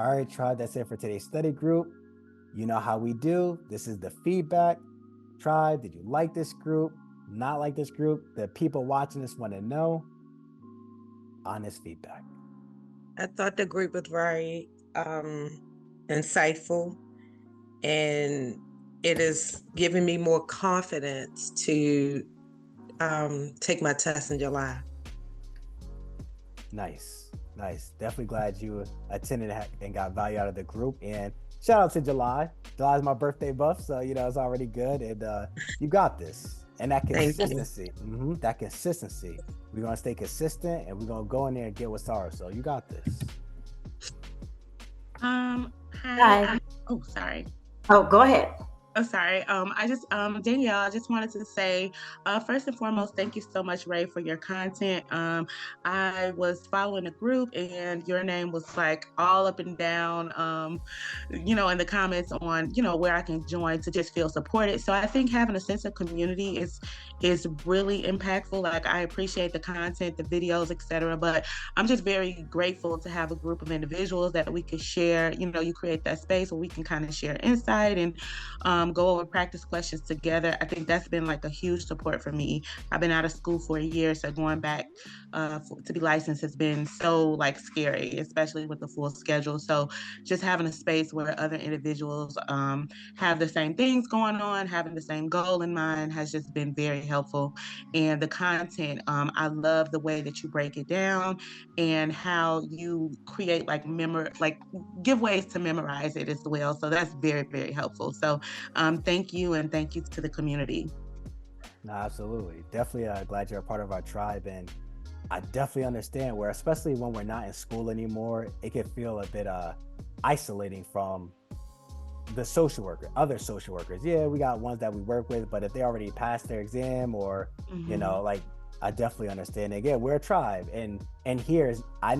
All right, tribe, that's it for today's study group. You know how we do. This is the feedback. Tribe, did you like this group? Not like this group? The people watching this want to know. Honest feedback. I thought the group was very insightful, and it is giving me more confidence to take my test in July. Nice. Definitely glad you attended and got value out of the group. And shout out to July. July is my birthday buff, so it's already good. And you got this. And that consistency, that consistency. We're gonna stay consistent, and we're gonna go in there and get what's ours. So you got this. Hi. Oh, sorry. Oh, go ahead. Oh, sorry. Danielle, I just wanted to say, first and foremost, thank you so much, Ray, for your content. I was following the group, and your name was like all up and down, in the comments on, where I can join to just feel supported. So I think having a sense of community is really impactful. Like, I appreciate the content, the videos, etc. But I'm just very grateful to have a group of individuals that we could share. You create that space where we can kind of share insight and go over practice questions together. I think that's been like a huge support for me. I've been out of school for a year, so going back to be licensed has been so like scary, especially with the full schedule. So just having a space where other individuals have the same things going on, having the same goal in mind, has just been very helpful. And the content, I love the way that you break it down and how you create give ways to memorize it as well. So that's very, very helpful. So thank you, and thank you to the community. No, absolutely. Definitely glad you're a part of our tribe. And I definitely understand where, especially when we're not in school anymore, it can feel a bit isolating from the other social workers. Yeah, we got ones that we work with, but if they already passed their exam or, I definitely understand. Again, we're a tribe. And here's, I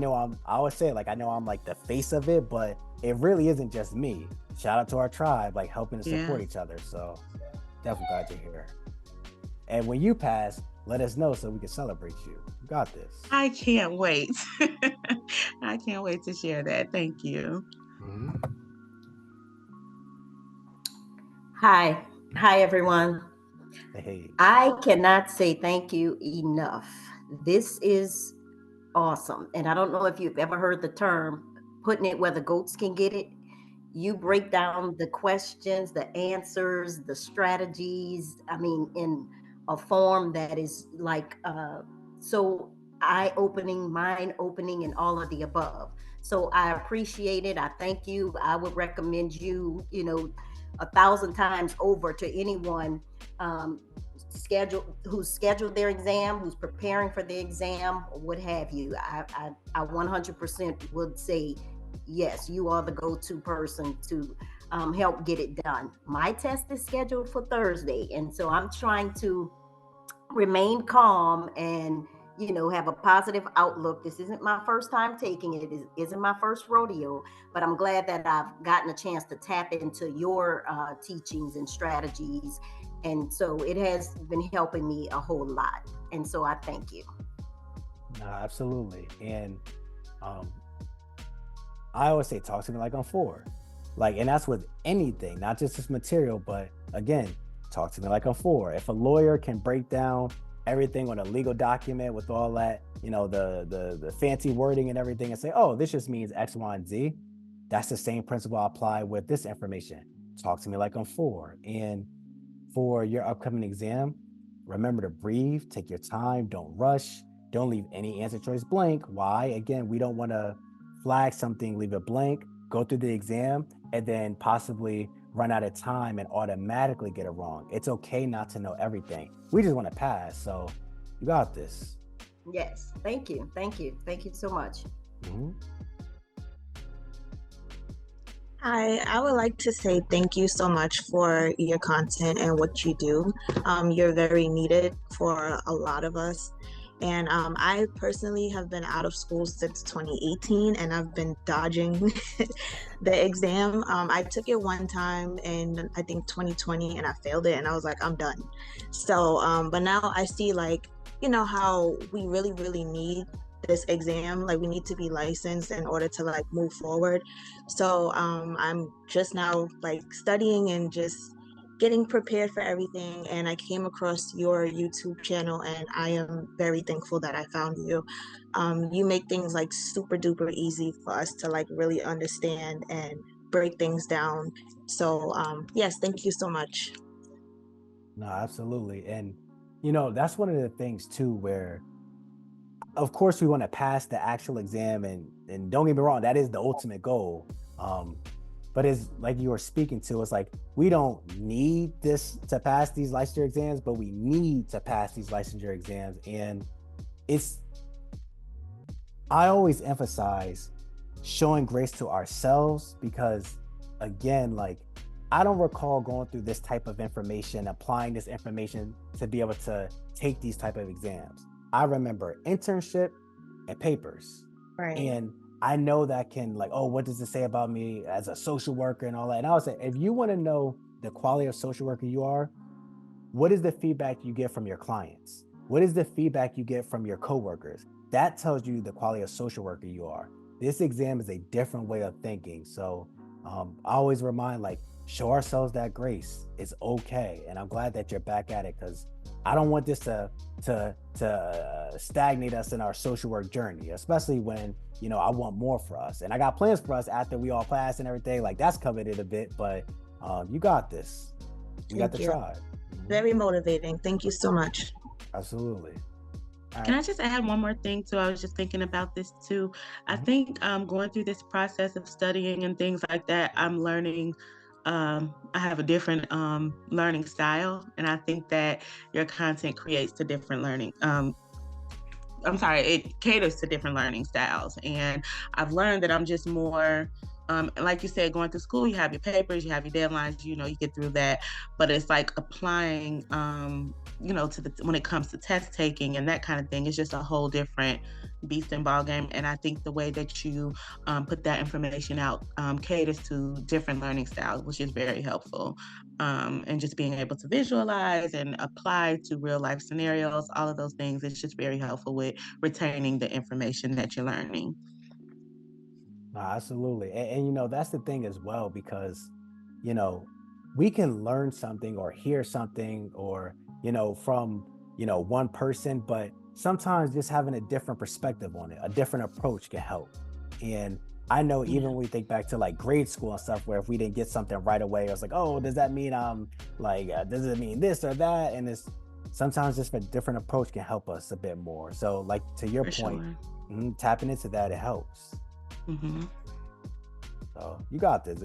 always say, like, I know I'm like the face of it, but it really isn't just me. Shout out to our tribe, like helping to support each other. So definitely glad you're here. And when you pass, let us know so we can celebrate you. You got this. I can't wait. I can't wait to share that. Thank you. Mm-hmm. Hi, everyone. Hey. I cannot say thank you enough. This is awesome. And I don't know if you've ever heard the term, putting it where the goats can get it. You break down the questions, the answers, the strategies, in a form that is like so eye-opening, mind-opening, and all of the above. So I appreciate it. I thank you. I would recommend you, 1,000 times over to anyone who's scheduled their exam, who's preparing for the exam, or what have you. I 100% would say, yes, you are the go-to person to help get it done. My test is scheduled for Thursday, and so I'm trying to remain calm and have a positive outlook. This isn't my first time taking it. It isn't my first rodeo, but I'm glad that I've gotten a chance to tap into your teachings and strategies. And so it has been helping me a whole lot. And so I thank you. No, absolutely. And I always say, talk to me like I'm 4. And that's with anything, not just this material, but again, talk to me like I'm 4. If a lawyer can break down everything on a legal document with all that, the fancy wording and everything, and say, oh, this just means X, Y, and Z. That's the same principle I apply with this information. Talk to me like I'm 4. And for your upcoming exam, remember to breathe, take your time, don't rush, don't leave any answer choice blank. Why? Again, we don't want to flag something, leave it blank, go through the exam, and then possibly run out of time and automatically get it wrong. It's okay not to know everything. We just want to pass. So you got this. Yes. Thank you. Thank you. Thank you so much. Mm-hmm. Hi, I would like to say thank you so much for your content and what you do. You're very needed for a lot of us. And I personally have been out of school since 2018, and I've been dodging the exam. I took it one time in, I think, 2020, and I failed it, and I was like, I'm done. So, but now I see, how we really, really need this exam. Like we need to be licensed in order to like move forward. So I'm just now like studying and just getting prepared for everything. And I came across your YouTube channel, and I am very thankful that I found you. You make things like super duper easy for us to like really understand and break things down. So yes, thank you so much. No, absolutely. And, you know, that's one of the things too, where of course we want to pass the actual exam, and don't get me wrong, that is the ultimate goal. But it's like you were speaking to, it's like we don't need this to pass these licensure exams, but we need to pass these licensure exams. And it's, I always emphasize showing grace to ourselves, because again, like I don't recall going through this type of information, applying this information to be able to take these type of exams. I remember internship and papers. Right. And I know that can like, oh, what does it say about me as a social worker and all that? And I would say, if you want to know the quality of social worker you are, what is the feedback you get from your clients? What is the feedback you get from your coworkers? That tells you the quality of social worker you are. This exam is a different way of thinking. So I always remind, like, show ourselves that grace. It's okay. And I'm glad that you're back at it, because I don't want this to stagnate us in our social work journey, especially when, you know, I want more for us. And I got plans for us after we all pass and everything. Like, that's coveted a bit, but you got this. You got the tribe. Very motivating. Thank you so much. Absolutely. Can I just add one more thing too? I was just thinking about this too. I think going through this process of studying and things like that, I'm learning. I have a different learning style, and I think that your content creates a different learning. It caters to different learning styles, and I've learned that I'm just more. Like you said, going to school, you have your papers, you have your deadlines, you know, you get through that. But it's like applying, you know, when it comes to test taking and that kind of thing, it's just a whole different beast and ball game. And I think the way that you put that information out caters to different learning styles, which is very helpful. And just being able to visualize and apply to real life scenarios, all of those things, it's just very helpful with retaining the information that you're learning. Absolutely. And you know, that's the thing as well, because, you know, we can learn something or hear something or, you know, from, you know, one person, but sometimes just having a different perspective on it, a different approach can help. And I know even when we think back to like grade school and stuff, where if we didn't get something right away, I was like, oh, does that mean I'm like, does it mean this or that? And it's sometimes just a different approach can help us a bit more. So like to your point, tapping into that, it helps. So you got this.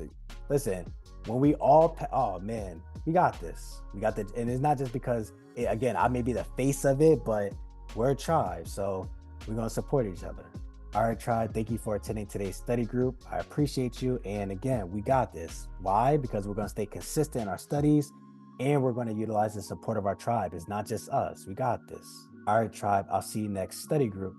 Listen, when we all, oh man, we got this. We got this. And it's not just because, again, I may be the face of it, but we're a tribe. So we're going to support each other. All right, tribe, thank you for attending today's study group. I appreciate you. And again, we got this. Why? Because we're going to stay consistent in our studies, and we're going to utilize the support of our tribe. It's not just us. We got this. All right, tribe, I'll see you next study group.